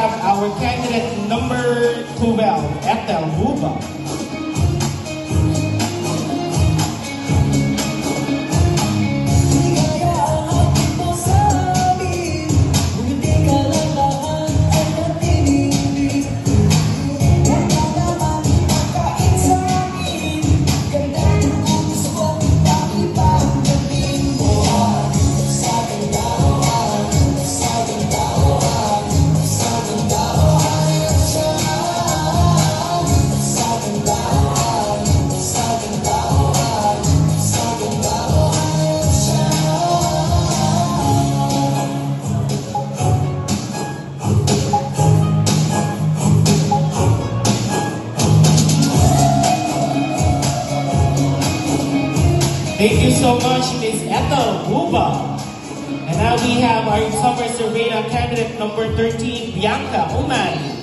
have our candidate number 12, Ethel Huba. Thank you so much, Ms. Ethel Huba. And now we have our summer survey candidate number 13, Bianca Uman.